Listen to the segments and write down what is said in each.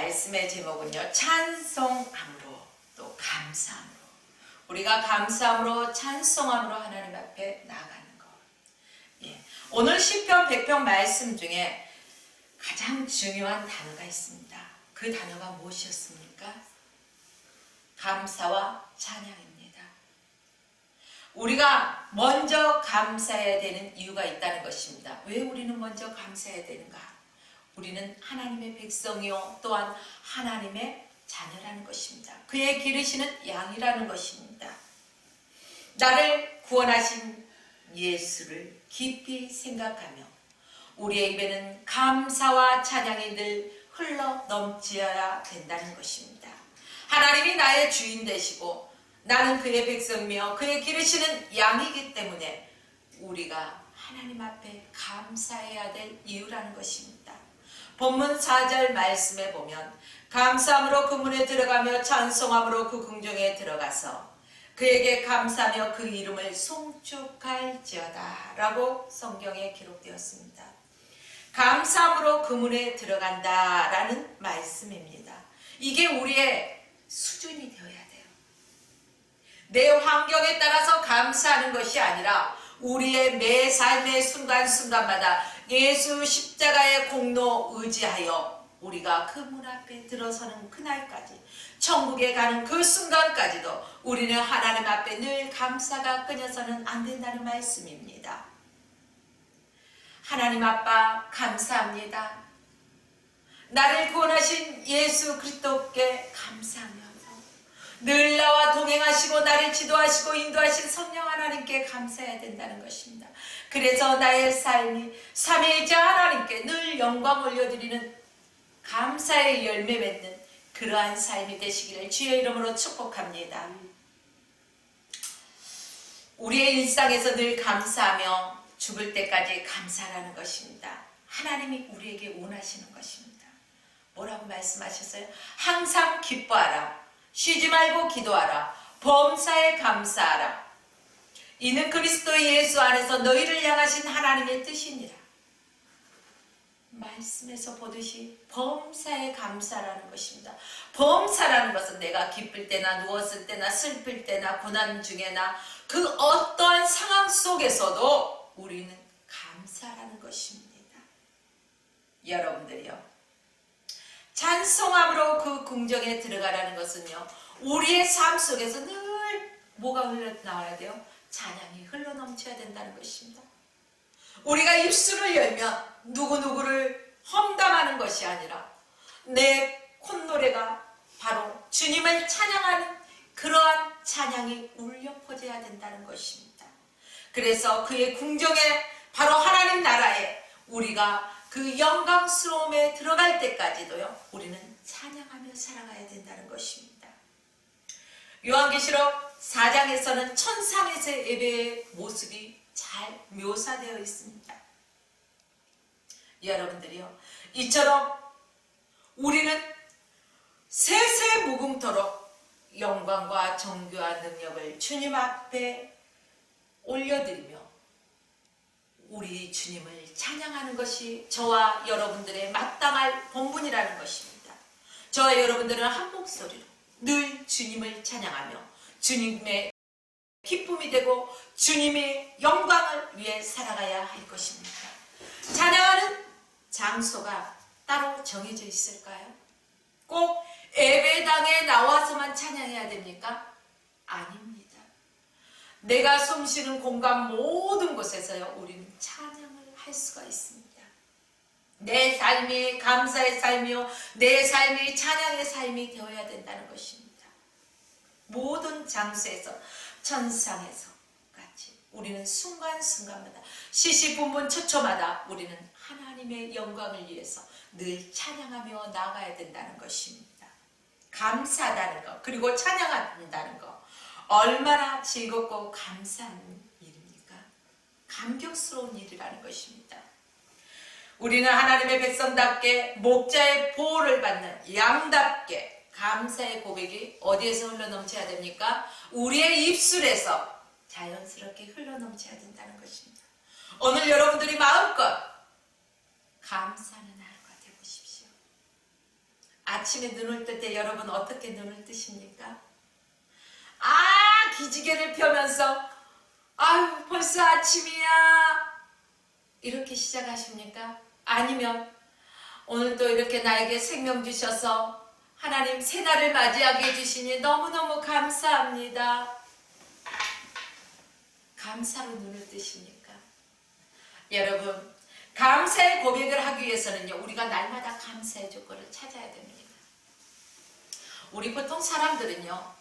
말씀의 제목은요, 찬송함으로 또 감사함으로, 우리가 감사함으로 찬송함으로 하나님 앞에 나아가는 것. 오늘 시편 100편 말씀 중에 가장 중요한 단어가 있습니다. 그 단어가 무엇이었습니까? 감사와 찬양입니다. 우리가 먼저 감사해야 되는 이유가 있다는 것입니다. 왜 우리는 먼저 감사해야 되는가? 우리는 하나님의 백성이요 또한 하나님의 자녀라는 것입니다. 그의 기르시는 양이라는 것입니다. 나를 구원하신 예수를 깊이 생각하며 우리의 입에는 감사와 찬양이 늘 흘러 넘쳐야 된다는 것입니다. 하나님이 나의 주인 되시고 나는 그의 백성이며 그의 기르시는 양이기 때문에 우리가 하나님 앞에 감사해야 될 이유라는 것입니다. 본문 4절 말씀에 보면 감사함으로 그 문에 들어가며 찬송함으로 그 궁정에 들어가서 그에게 감사하며 그 이름을 송축할지어다 라고 성경에 기록되었습니다. 감사함으로 그 문에 들어간다 라는 말씀입니다. 이게 우리의 수준이 되어야 돼요. 내 환경에 따라서 감사하는 것이 아니라 우리의 매 삶의 순간순간마다 예수 십자가의 공로 의지하여 우리가 그 문 앞에 들어서는 그날까지, 천국에 가는 그 순간까지도 우리는 하나님 앞에 늘 감사가 끊어서는 안 된다는 말씀입니다. 하나님 아빠 감사합니다. 나를 구원하신 예수 그리스도께 감사하며 늘 나와 동행하시고 나를 지도하시고 인도하신 성령 하나님께 감사해야 된다는 것입니다. 그래서 나의 삶이 삼위일체 하나님께 늘 영광 올려드리는 감사의 열매 맺는 그러한 삶이 되시기를 주의 이름으로 축복합니다. 우리의 일상에서 늘 감사하며 죽을 때까지 감사하라는 것입니다. 하나님이 우리에게 원하시는 것입니다. 뭐라고 말씀하셨어요? 항상 기뻐하라. 쉬지 말고 기도하라. 범사에 감사하라. 이는 그리스도 예수 안에서 너희를 향하신 하나님의 뜻이니라. 말씀에서 보듯이 범사에 감사라는 것입니다. 범사라는 것은 내가 기쁠 때나 누웠을 때나 슬플 때나 고난 중에나 그 어떠한 상황 속에서도 우리는 감사라는 것입니다. 여러분들이요, 찬송함으로 그 궁정에 들어가라는 것은요, 우리의 삶 속에서 늘 뭐가 흘러나와야 돼요? 찬양이 흘러넘쳐야 된다는 것입니다. 우리가 입술을 열면 누구누구를 험담하는 것이 아니라 내 콧노래가 바로 주님을 찬양하는 그러한 찬양이 울려 퍼져야 된다는 것입니다. 그래서 그의 궁정에, 바로 하나님 나라에 우리가 그 영광스러움에 들어갈 때까지도요, 우리는 찬양하며 살아가야 된다는 것입니다. 요한계시록 4장에서는 천상에서의 예배의 모습이 잘 묘사되어 있습니다. 여러분들이요, 이처럼 우리는 세세무궁토록 영광과 정교와 능력을 주님 앞에 올려드리며 우리 주님을 찬양하는 것이 저와 여러분들의 마땅할 본분이라는 것입니다. 저와 여러분들은 한 목소리로 늘 주님을 찬양하며 주님의 기쁨이 되고 주님의 영광을 위해 살아가야 할 것입니다. 찬양하는 장소가 따로 정해져 있을까요? 꼭 예배당에 나와서만 찬양해야 됩니까? 아닙니다. 내가 숨쉬는 공간 모든 곳에서요, 우리는 찬양을 할 수가 있습니다. 내 삶이 감사의 삶이요, 내 삶이 찬양의 삶이 되어야 된다는 것입니다. 모든 장소에서, 천상에서 같이 우리는 순간순간마다, 시시분분 초초마다 우리는 하나님의 영광을 위해서 늘 찬양하며 나아가야 된다는 것입니다. 감사하다는 것, 그리고 찬양한다는 것, 얼마나 즐겁고 감사한 일입니까? 감격스러운 일이라는 것입니다. 우리는 하나님의 백성답게 목자의 보호를 받는 양답게 감사의 고백이 어디에서 흘러넘쳐야 됩니까? 우리의 입술에서 자연스럽게 흘러넘쳐야 된다는 것입니다. 오늘 여러분들이 마음껏 감사하는 하루가 되보십시오. 아침에 눈을 뜰 때 여러분 어떻게 눈을 뜨십니까? 기지개를 펴면서 아유 벌써 아침이야 이렇게 시작하십니까? 아니면 오늘도 이렇게 나에게 생명 주셔서 하나님 새날을 맞이하게 해주시니 너무너무 감사합니다. 감사로 눈을 뜨십니까? 여러분, 감사의 고백을 하기 위해서는요, 우리가 날마다 감사의 조건을 찾아야 됩니다. 우리 보통 사람들은요,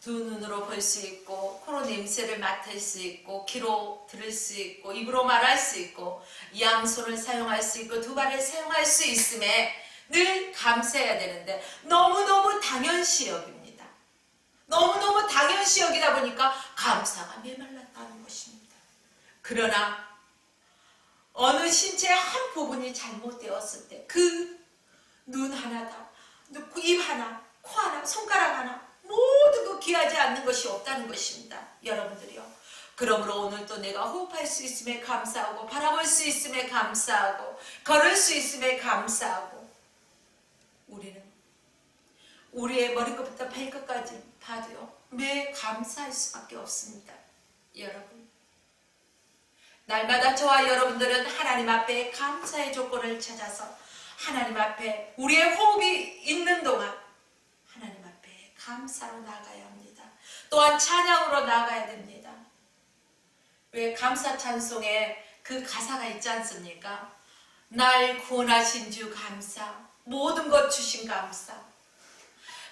두 눈으로 볼 수 있고, 코로 냄새를 맡을 수 있고, 귀로 들을 수 있고, 입으로 말할 수 있고, 양손을 사용할 수 있고, 두 발을 사용할 수 있음에 늘 감사해야 되는데 너무너무 당연시 여깁니다. 너무너무 당연시 여기다 보니까 감사가 메말랐다는 것입니다. 그러나 어느 신체의 한 부분이 잘못되었을 때 그 눈 하나다, 입 하나, 코 하나, 손가락 하나 모든 거 귀하지 않는 것이 없다는 것입니다. 여러분들이요. 그러므로 오늘도 내가 호흡할 수 있음에 감사하고 바라볼 수 있음에 감사하고 걸을 수 있음에 감사하고 우리는 우리의 머리끝부터 발끝까지 봐도요. 매 감사할 수밖에 없습니다. 여러분. 날마다 저와 여러분들은 하나님 앞에 감사의 조건을 찾아서 하나님 앞에 우리의 호흡이 있는 동안 하나님 앞에 감사로 나가야 합니다. 또한 찬양으로 나가야 됩니다. 왜 감사 찬송에 그 가사가 있지 않습니까? 날 구원하신 주 감사, 모든 것 주신 감사,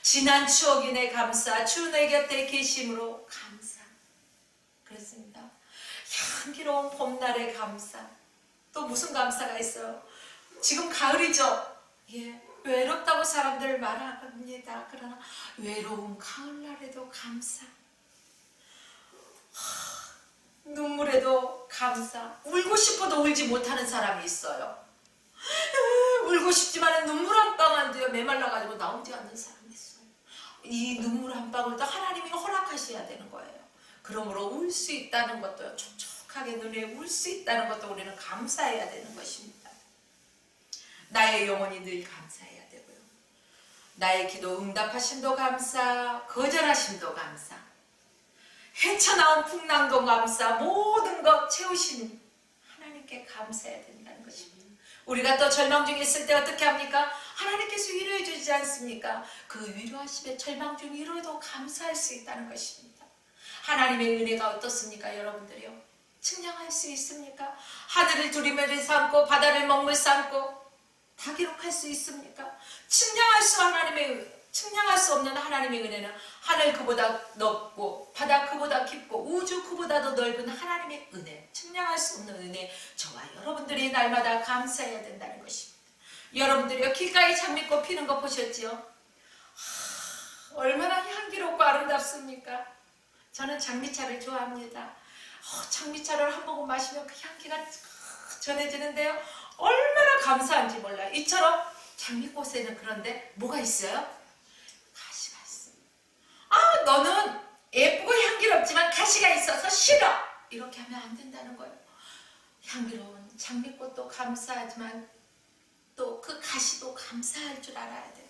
지난 추억이 내 감사, 주 내 곁에 계심으로 감사. 그렇습니다. 향기로운 봄날의 감사. 또 무슨 감사가 있어요? 지금 가을이죠? 예, 외롭다고 사람들 말합니다. 그러나 외로운 가을날에도 감사. 눈물에도 감사. 울고 싶어도 울지 못하는 사람이 있어요. 울고 싶지만 눈물 한 방울도 메말라가지고 나오지 않는 사람이 있어요. 이 눈물 한 방울도 하나님이 허락하셔야 되는 거예요. 그러므로 울 수 있다는 것도 촉촉하게 눈에 울 수 있다는 것도 우리는 감사해야 되는 것입니다. 나의 영혼이 늘 감사해야 되고요. 나의 기도 응답하심도 감사, 거절하심도 감사, 헤쳐나온 풍랑도 감사, 모든 것 채우신 하나님께 감사해야 된다는 것입니다. 우리가 또 절망 중에 있을 때 어떻게 합니까? 하나님께서 위로해 주지 않습니까? 그 위로하심에 절망 중 위로도 감사할 수 있다는 것입니다. 하나님의 은혜가 어떻습니까? 여러분들이요. 측량할 수 있습니까? 하늘을 두리매를 삼고 바다를 먹물 삼고 다 기록할 수 있습니까? 측량할 수 없는 하나님의 은혜는 하늘 그보다 넓고 바다 그보다 깊고 우주 그보다도 넓은 하나님의 은혜, 측량할 수 없는 은혜, 저와 여러분들이 날마다 감사해야 된다는 것입니다. 여러분들이요, 길가에 장미꽃 피는 거 보셨지요? 얼마나 향기롭고 아름답습니까? 저는 장미차를 좋아합니다. 장미차를 한 모금 마시면 그 향기가 전해지는데요, 얼마나 감사한지 몰라요. 이처럼 장미꽃에는 그런데 뭐가 있어요? 가시가 있어요. 너는 예쁘고 향기롭지만 가시가 있어서 싫어, 이렇게 하면 안 된다는 거예요. 향기로운 장미꽃도 감사하지만 또 그 가시도 감사할 줄 알아야 돼요.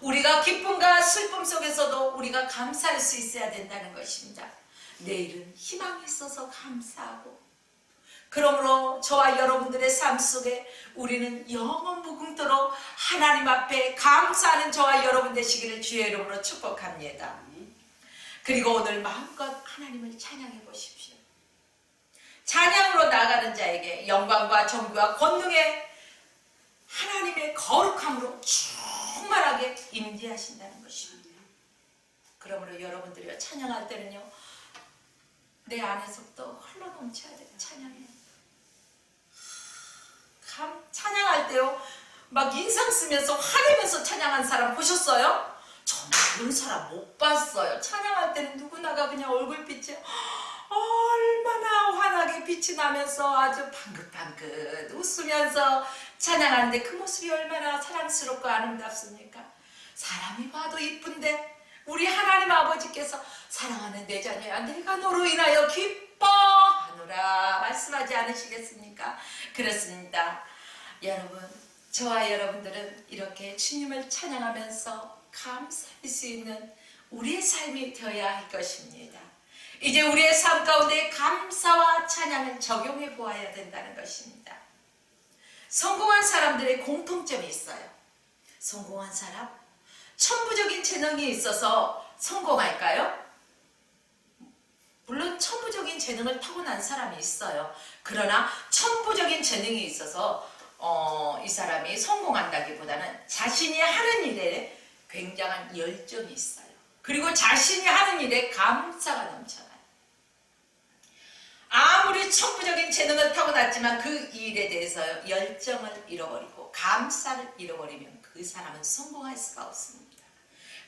우리가 기쁨과 슬픔 속에서도 우리가 감사할 수 있어야 된다는 것입니다. 내일은 희망이 있어서 감사하고, 그러므로 저와 여러분들의 삶 속에 우리는 영원 무궁토록 하나님 앞에 감사하는 저와 여러분 되시기를 주의 이름으로 축복합니다. 그리고 오늘 마음껏 하나님을 찬양해 보십시오. 찬양으로 나아가는 자에게 영광과 존귀와 권능의 하나님의 거룩함으로 충만하게 임재하신다는 것입니다. 그러므로 여러분들이 찬양할 때는요, 내 안에서부터 흘러 넘쳐야 돼요. 찬양할 때요, 막 인상 쓰면서 화내면서 찬양한 사람 보셨어요? 저는 그런 사람 못 봤어요. 찬양할 때는 누구나가 그냥 얼굴빛이 얼마나 환하게 빛이 나면서 아주 방긋방긋 웃으면서 찬양하는데 그 모습이 얼마나 사랑스럽고 아름답습니까? 사람이 봐도 이쁜데 우리 하나님 아버지께서 사랑하는 내 자녀야, 내가 너로 인하여 기뻐하노라 말씀하지 않으시겠습니까? 그렇습니다. 여러분, 저와 여러분들은 이렇게 주님을 찬양하면서 감사할 수 있는 우리의 삶이 되어야 할 것입니다. 이제 우리의 삶 가운데 감사와 찬양을 적용해 보아야 된다는 것입니다. 성공한 사람들의 공통점이 있어요. 성공한 사람? 천부적인 재능이 있어서 성공할까요? 물론 천부적인 재능을 타고난 사람이 있어요. 그러나 천부적인 재능이 있어서 이 사람이 성공한다기보다는 자신이 하는 일에 굉장한 열정이 있어요. 그리고 자신이 하는 일에 감사가 넘쳐나요. 아무리 천부적인 재능을 타고났지만 그 일에 대해서 열정을 잃어버리고 감사를 잃어버리면 그 사람은 성공할 수가 없습니다.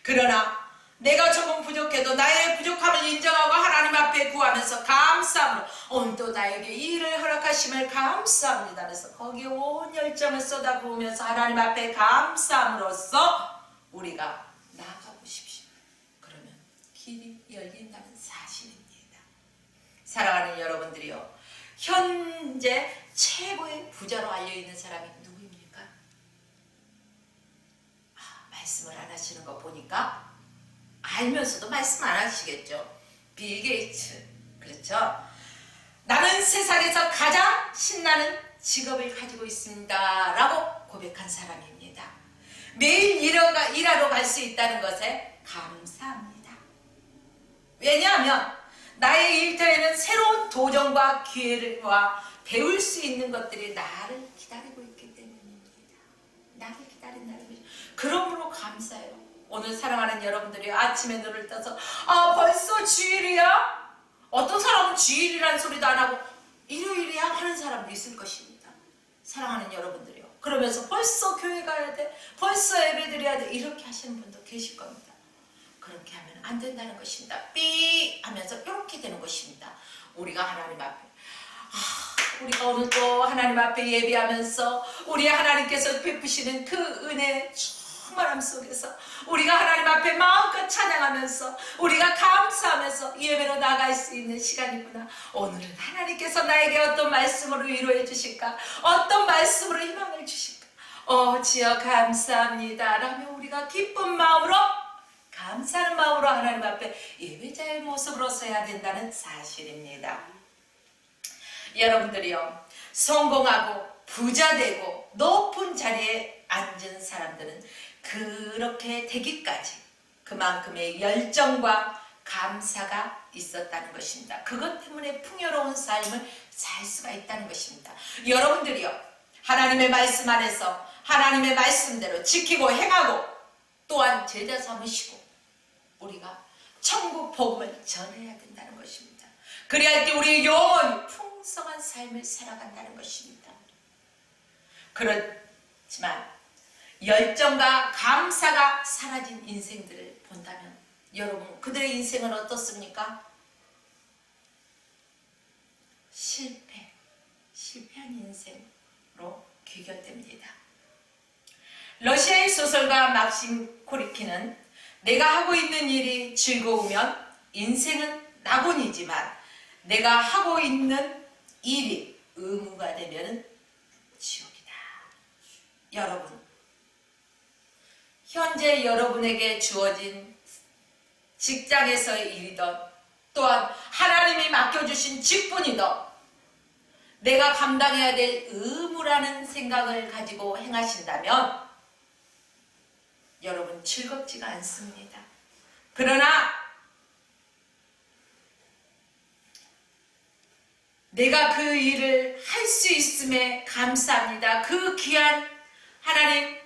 그러나 내가 조금 부족해도 나의 부족함을 인정하고 하나님 앞에 구하면서 감사함으로 오늘도 나에게 이 일을 허락하심을 감사합니다 하면서 거기에 온 열정을 쏟아부으면서 하나님 앞에 감사함으로써 우리가 나아가고 싶습니다. 그러면 길이 열린다는 사실입니다. 사랑하는 여러분들이요, 현재 최고의 부자로 알려있는 사람이 누구입니까? 말씀을 안 하시는 거 보니까 알면서도 말씀 안 하시겠죠. 빌 게이츠. 그렇죠. 나는 세상에서 가장 신나는 직업을 가지고 있습니다 라고 고백한 사람입니다. 매일 일하러 갈 수 있다는 것에 감사합니다. 왜냐하면 나의 일터에는 새로운 도전과 기회와 배울 수 있는 것들이 나를 기다리고 있기 때문입니다. 나를 기다린다는 것이. 그러므로 감사해요. 오늘 사랑하는 여러분들이 아침에 눈을 떠서 벌써 주일이야? 어떤 사람은 주일이라는 소리도 안 하고 일요일이야 하는 사람도 있을 것입니다. 사랑하는 여러분들이요, 그러면서 벌써 교회 가야 돼, 벌써 예배 드려야 돼, 이렇게 하시는 분도 계실 겁니다. 그렇게 하면 안 된다는 것입니다. 삐 하면서 이렇게 되는 것입니다. 우리가 하나님 앞에 우리가 오늘 또 하나님 앞에 예배하면서 우리 하나님께서 베푸시는 그 은혜 충만함 속에서 우리가 하나님 앞에 마음껏 찬양하면서 우리가 감사하면서 예배로 나갈 수 있는 시간이구나. 오늘은 하나님께서 나에게 어떤 말씀으로 위로해 주실까, 어떤 말씀으로 희망을 주실까, 주여 감사합니다 라며 우리가 기쁜 마음으로, 감사하는 마음으로 하나님 앞에 예배자의 모습으로 서야 된다는 사실입니다. 여러분들이요, 성공하고 부자되고 높은 자리에 앉은 사람들은 그렇게 되기까지 그만큼의 열정과 감사가 있었다는 것입니다. 그것 때문에 풍요로운 삶을 살 수가 있다는 것입니다. 여러분들이요, 하나님의 말씀 안에서 하나님의 말씀대로 지키고 행하고 또한 제자 삼으시고 우리가 천국 복음을 전해야 된다는 것입니다. 그래야 할 때 우리의 영혼이 풍성한 삶을 살아간다는 것입니다. 그렇지만 열정과 감사가 사라진 인생들을 본다면 여러분, 그들의 인생은 어떻습니까? 실패한 인생으로 귀결됩니다. 러시아의 소설가 막심 고리키는 내가 하고 있는 일이 즐거우면 인생은 낙원이지만 내가 하고 있는 일이 의무가 되면 지옥이다. 여러분, 현재 여러분에게 주어진 직장에서의 일이든 또한 하나님이 맡겨주신 직분이든 내가 감당해야 될 의무라는 생각을 가지고 행하신다면 여러분 즐겁지가 않습니다. 그러나 내가 그 일을 할 수 있음에 감사합니다. 그 귀한 하나님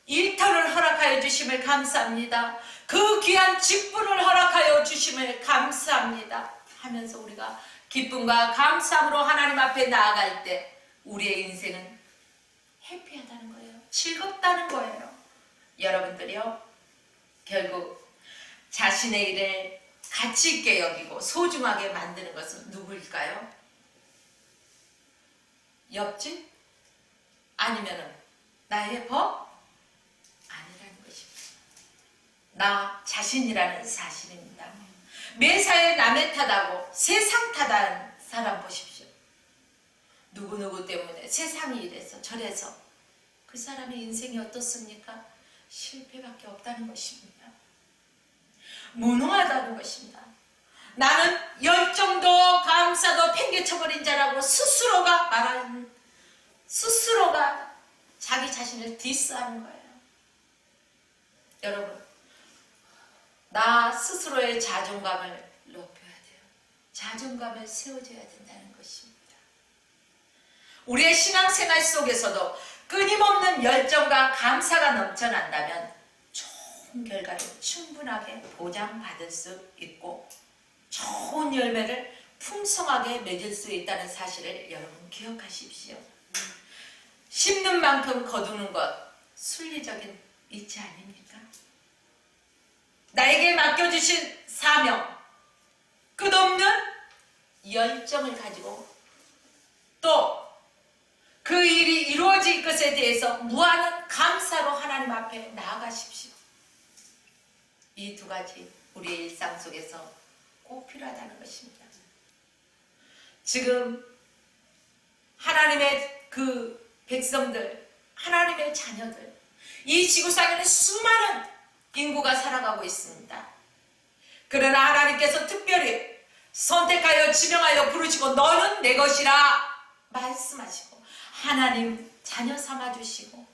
일터를 허락하여 주심을 감사합니다. 그 귀한 직분을 허락하여 주심을 감사합니다 하면서 우리가 기쁨과 감사함으로 하나님 앞에 나아갈 때 우리의 인생은 해피하다는 거예요. 즐겁다는 거예요. 여러분들이요, 결국 자신의 일을 가치 있게 여기고 소중하게 만드는 것은 누구일까요? 옆집? 아니면은 나의 법? 아니라는 것입니다. 나 자신이라는 사실입니다. 매사에 남의 탓하고 세상 탓하는 사람 보십시오. 누구누구 때문에 세상이 이래서 저래서 그 사람의 인생이 어떻습니까? 실패밖에 없다는 것입니다. 무능하다는 것입니다. 나는 열정도 감사도 팽개쳐버린 자라고 스스로가 말하는, 스스로가 자기 자신을 디스하는 거예요. 여러분, 나 스스로의 자존감을 높여야 돼요. 자존감을 세워줘야 된다는 것입니다. 우리의 신앙생활 속에서도 끊임없는 열정과 감사가 넘쳐난다면 좋은 결과를 충분하게 보장받을 수 있고 좋은 열매를 풍성하게 맺을 수 있다는 사실을 여러분 기억하십시오. 심는 만큼 거두는 것, 순리적인 이치 아닙니까? 나에게 맡겨주신 사명, 끝없는 열정을 가지고 또 그 일이 이루어질 것에 대해서 무한한 감사로 하나님 앞에 나아가십시오. 이 두 가지 우리의 일상 속에서 꼭 필요하다는 것입니다. 지금 하나님의 그 백성들, 하나님의 자녀들, 이 지구상에는 수많은 인구가 살아가고 있습니다. 그러나 하나님께서 특별히 선택하여 지명하여 부르시고 너는 내 것이라 말씀하시고 하나님 자녀 삼아주시고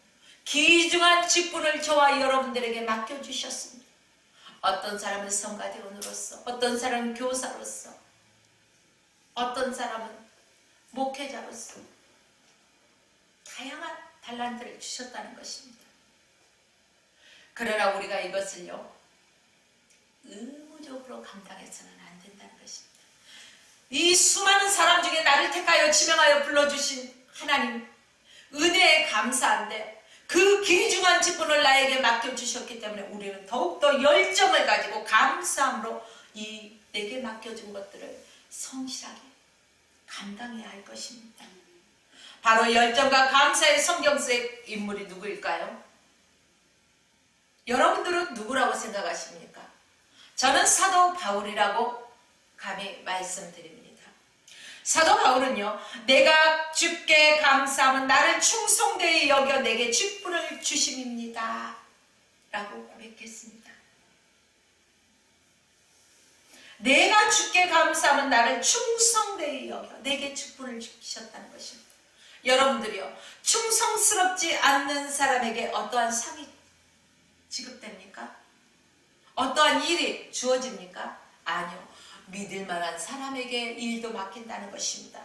귀중한 직분을 저와 여러분들에게 맡겨주셨습니다. 어떤 사람은 성가대원으로서, 어떤 사람은 교사로서, 어떤 사람은 목회자로서 다양한 달란트를 주셨다는 것입니다. 그러나 우리가 이것을요 의무적으로 감당해서는 안 된다는 것입니다. 이 수많은 사람 중에 나를 택하여 지명하여 불러주신 하나님 은혜에 감사한데 그 귀중한 직분을 나에게 맡겨주셨기 때문에 우리는 더욱더 열정을 가지고 감사함으로 이 내게 맡겨준 것들을 성실하게 감당해야 할 것입니다. 바로 열정과 감사의 성경 속 인물이 누구일까요? 여러분들은 누구라고 생각하십니까? 저는 사도 바울이라고 감히 말씀드립니다. 사도 바울은요, 내가 주께 감사함은 나를 충성되이 여겨 내게 직분을 주심입니다 라고 고백했습니다. 내가 주께 감사함은 나를 충성되이 여겨 내게 직분을 주셨다는 것입니다. 여러분들이요, 충성스럽지 않는 사람에게 어떠한 상이 지급됩니까? 어떠한 일이 주어집니까? 아니요. 믿을 만한 사람에게 일도 맡긴다는 것입니다.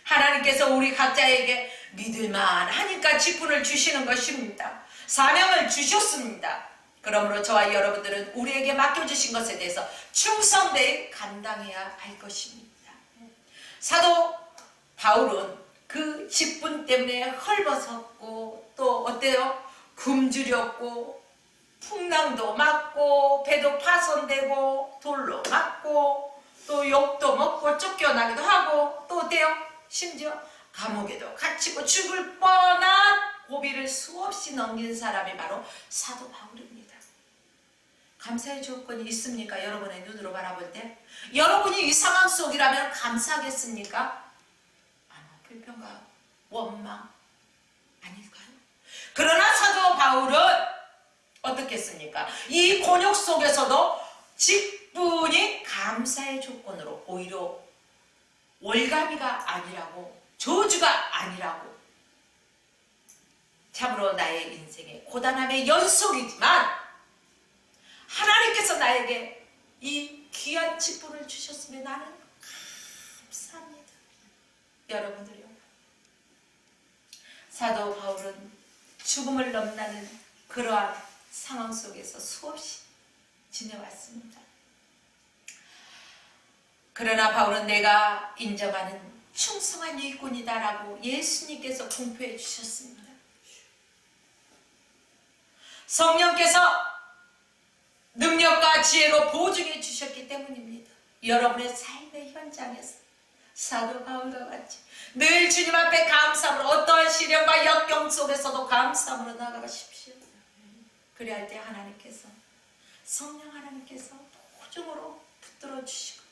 하나님께서 우리 각자에게 믿을만하니까 직분을 주시는 것입니다. 사명을 주셨습니다. 그러므로 저와 여러분들은 우리에게 맡겨주신 것에 대해서 충성되이 감당해야 할 것입니다. 사도 바울은 그 직분 때문에 헐벗었고 또 어때요? 굶주렸고 풍랑도 맞고 배도 파손되고 돌로 맞고 또 욕도 먹고 쫓겨나기도 하고 또 어때요? 심지어 감옥에도 갇히고 죽을 뻔한 고비를 수없이 넘긴 사람이 바로 사도 바울입니다. 감사의 조건이 있습니까? 여러분의 눈으로 바라볼 때 여러분이 이 상황 속이라면 감사하겠습니까? 불평과 원망 아닐까요? 그러나 사도 바울은 어떻게 했습니까? 이 곤욕 속에서도 직분이 감사의 조건으로 오히려 월감이가 아니라고 저주가 아니라고 참으로 나의 인생의 고단함의 연속이지만 하나님께서 나에게 이 귀한 직분을 주셨으면 나는 감사합니다. 여러분들이요, 사도 바울은 죽음을 넘나는 그러한 상황 속에서 수없이 지내왔습니다. 그러나 바울은 내가 인정하는 충성한 일꾼이다라고 예수님께서 공표해 주셨습니다. 성령께서 능력과 지혜로 보증해 주셨기 때문입니다. 여러분의 삶의 현장에서 사도 바울과 같이 늘 주님 앞에 감사함으로 어떠한 시련과 역경 속에서도 감사함으로 나아가십시오. 그래야 할 때 하나님께서 성령 하나님께서 보증으로 붙들어 주시고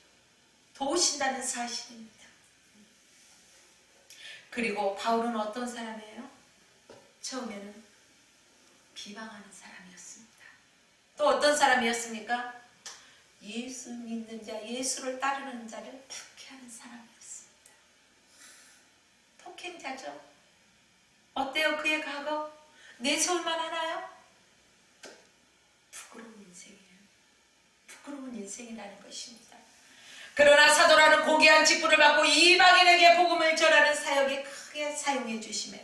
도우신다는 사실입니다. 그리고 바울은 어떤 사람이에요? 처음에는 비방하는 사람이었습니다. 또 어떤 사람이었습니까? 예수 믿는 자, 예수를 따르는 자를 박해하는 사람이었습니다. 폭행자죠. 어때요 그의 과거? 내세울만 하나요? 부끄러운 인생이에요. 부끄러운 인생이라는 것입니다. 그러나 사도라는 고귀한 직분을 받고 이방인에게 복음을 전하는 사역에 크게 사용해 주시며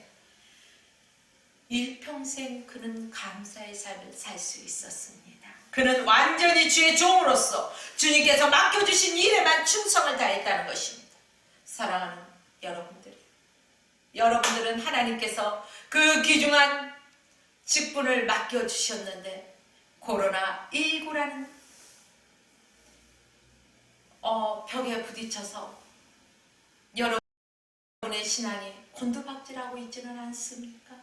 일평생 그는 감사의 삶을 살 수 있었습니다. 그는 완전히 주의 종으로서 주님께서 맡겨주신 일에만 충성을 다했다는 것입니다. 사랑하는 여러분들은 하나님께서 그 귀중한 직분을 맡겨주셨는데 코로나19라는 벽에 부딪혀서 여러분의 신앙이 곤두박질하고 있지는 않습니까?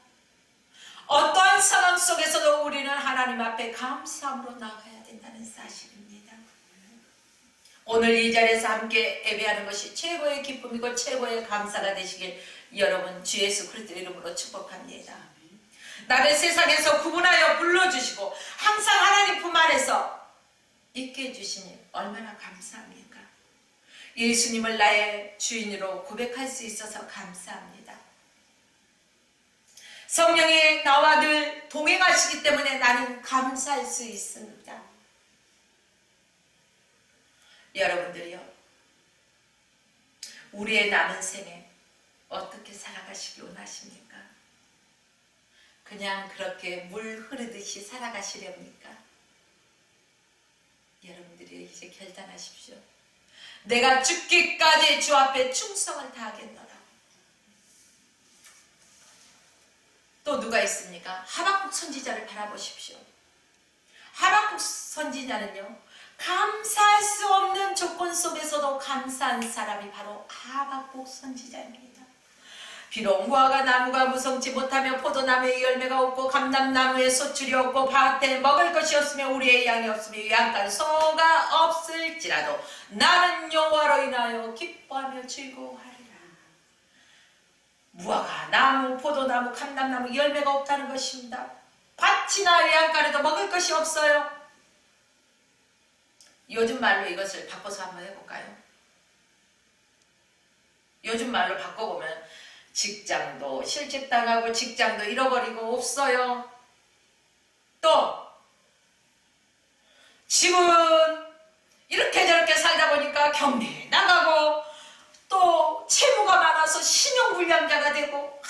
어떠한 상황 속에서도 우리는 하나님 앞에 감사함으로 나가야 된다는 사실입니다. 오늘 이 자리에서 함께 예배하는 것이 최고의 기쁨이고 최고의 감사가 되시길 여러분 주 예수 그리스도 이름으로 축복합니다. 나를 세상에서 구분하여 불러주시고 항상 하나님 품 안에서 있게 해주시니 얼마나 감사합니까? 예수님을 나의 주인으로 고백할 수 있어서 감사합니다. 성령이 나와 늘 동행하시기 때문에 나는 감사할 수 있습니다. 여러분들이요, 우리의 남은 생에 어떻게 살아가시기 원하십니까? 그냥 그렇게 물 흐르듯이 살아가시렵니까? 여러분들이 이제 결단하십시오. 내가 죽기까지 주 앞에 충성을 다하겠노라. 또 누가 있습니까? 하박국 선지자를 바라보십시오. 하박국 선지자는요, 감사할 수 없는 조건 속에서도 감사한 사람이 바로 하박국 선지자입니다. 비록 무화과 나무가 무성치 못하며 포도나무에 열매가 없고 감람나무에 소출이 없고 밭에 먹을 것이 없으며 우리의 양이 없으며 양간 소가 없을지라도 나는 여호와로 인하여 기뻐하며 즐거워하리라. 무화과 나무, 포도나무, 감람나무 열매가 없다는 것입니다. 밭이나 양간에도 먹을 것이 없어요. 요즘 말로 이것을 바꿔서 한번 해볼까요? 요즘 말로 바꿔보면 직장도 실직당하고 직장도 잃어버리고 없어요. 또 집은 이렇게 저렇게 살다 보니까 경매에 나가고 또 채무가 많아서 신용불량자가 되고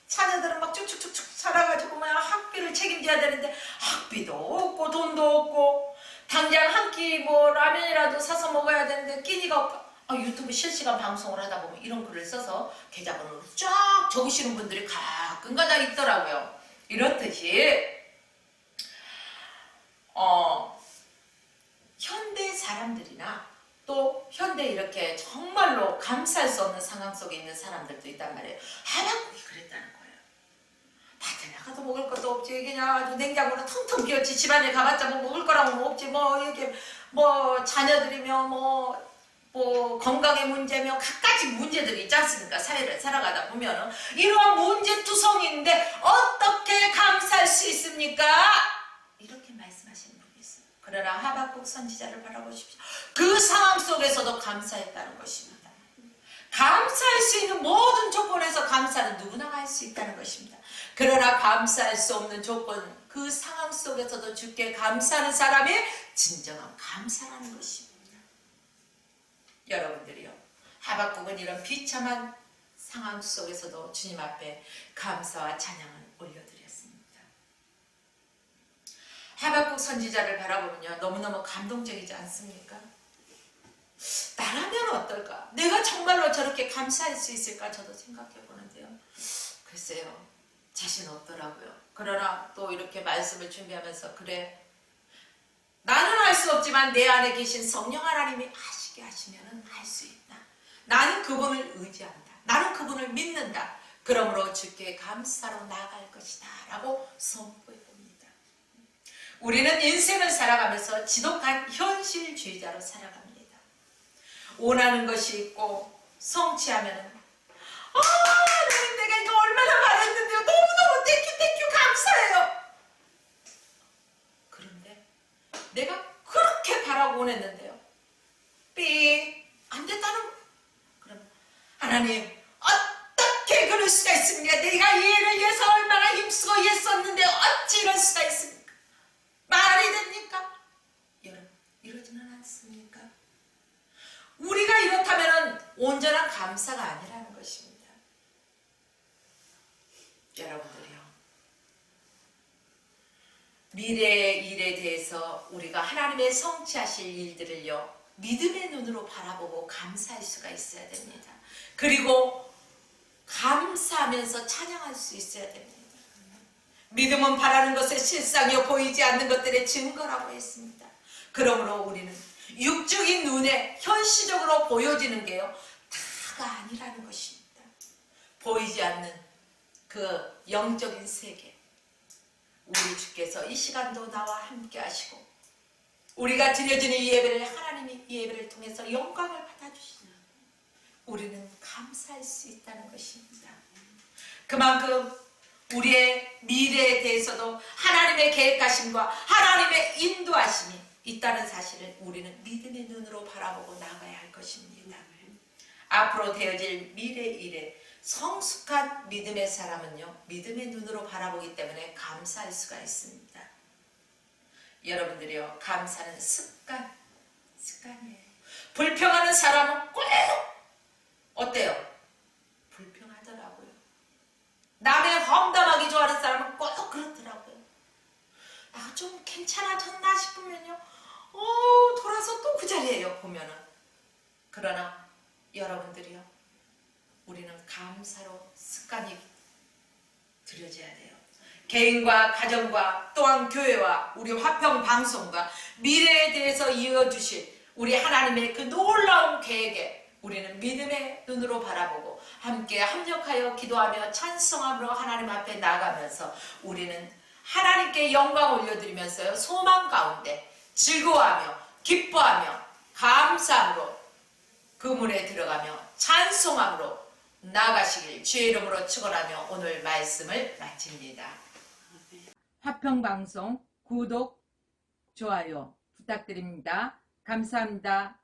자녀들은 막 쭉쭉쭉쭉 살아가지고 막 학비를 책임져야 되는데 학비도 없고 돈도 없고 당장 한 끼 뭐 라면이라도 사서 먹어야 되는데 끼니가 없고 유튜브 실시간 방송을 하다 보면 이런 글을 써서 계좌번호를 쫙 적으시는 분들이 가끔가다 있더라고요. 이렇듯이 현대 사람들이나 또 현대 이렇게 정말로 감사할 수 없는 상황 속에 있는 사람들도 있단 말이에요. 하박국이 그랬다는 거예요. 밭에 나가도 먹을 것도 없지. 그냥 아주 냉장고는 텅텅 비었지. 집안에 가봤자 뭐 먹을 거라고 뭐 없지. 뭐 이렇게 뭐 자녀들이며 뭐 건강의 문제며 갖가지 문제들이 있지 않습니까? 사회를 살아가다 보면은 이러한 문제투성인데 어떻게 감사할 수 있습니까? 이렇게 말씀하시는 분이 있어요. 그러나 하박국 선지자를 바라보십시오. 그 상황 속에서도 감사했다는 것입니다. 감사할 수 있는 모든 조건에서 감사는 누구나 할 수 있다는 것입니다. 그러나 감사할 수 없는 조건, 그 상황 속에서도 주께 감사하는 사람이 진정한 감사라는 것입니다. 여러분들이요, 하박국은 이런 비참한 상황 속에서도 주님 앞에 감사와 찬양을 올려드렸습니다. 하박국 선지자를 바라보면요, 너무너무 감동적이지 않습니까? 나라면 어떨까? 내가 정말로 저렇게 감사할 수 있을까? 저도 생각해 보는데요. 글쎄요, 자신 없더라고요. 그러나 또 이렇게 말씀을 준비하면서 그래, 나는 할 수 없지만 내 안에 계신 성령 하나님이 하시게 하시면 할 수 있다. 나는 그분을 의지한다. 나는 그분을 믿는다. 그러므로 주께 감사로 나아갈 것이다 라고 선포해 봅니다. 우리는 인생을 살아가면서 지독한 현실주의자로 살아갑니다. 원하는 것이 있고 성취하면 하나님 내가 이거 얼마나 바랬는데요. 너무너무 그럴 수가 있습니까? 내가 얘를 위해서 얼마나 힘쓰고 애썼는데 어찌 이럴 수가 있습니까? 말이 됩니까? 여러분, 이러지는 않습니까? 우리가 이렇다면 온전한 감사가 아니라는 것입니다. 여러분들이요, 미래의 일에 대해서 우리가 하나님의 성취하실 일들을요, 믿음의 눈으로 바라보고 감사할 수가 있어야 됩니다. 그리고 감사하면서 찬양할 수 있어야 됩니다. 믿음은 바라는 것의 실상이요 보이지 않는 것들의 증거라고 했습니다. 그러므로 우리는 육적인 눈에 현실적으로 보여지는 게요, 다가 아니라는 것입니다. 보이지 않는 그 영적인 세계, 우리 주께서 이 시간도 나와 함께 하시고 우리가 드려지는 이 예배를 하나님이 이 예배를 통해서 영광을 받아주시는 우리는 감사할 수 있다는 것입니다. 그만큼 우리의 미래에 대해서도 하나님의 계획하심과 하나님의 인도하심이 있다는 사실을 우리는 믿음의 눈으로 바라보고 나가야 할 것입니다. 앞으로 되어질 미래 일에 성숙한 믿음의 사람은요, 믿음의 눈으로 바라보기 때문에 감사할 수가 있습니다. 여러분들이요, 감사는 습관이에요. 불평하는 사람은 꼭 어때요? 불평하더라고요. 남의 험담하기 좋아하는 사람은 꼭 그렇더라고요. 좀 괜찮아졌나 싶으면요, 돌아서 또 그 자리에요, 보면은. 그러나 여러분들이요, 우리는 감사로 습관이 들여져야 돼요. 개인과 가정과 또한 교회와 우리 화평방송과 미래에 대해서 이어주실 우리 하나님의 그 놀라운 계획에 우리는 믿음의 눈으로 바라보고 함께 합력하여 기도하며 찬송함으로 하나님 앞에 나가면서 우리는 하나님께 영광 올려드리면서요, 소망 가운데 즐거워하며 기뻐하며 감사함으로 그 문에 들어가며 찬송함으로 나가시길 주의 이름으로 축원하며 오늘 말씀을 마칩니다. 화평방송 구독, 좋아요 부탁드립니다. 감사합니다.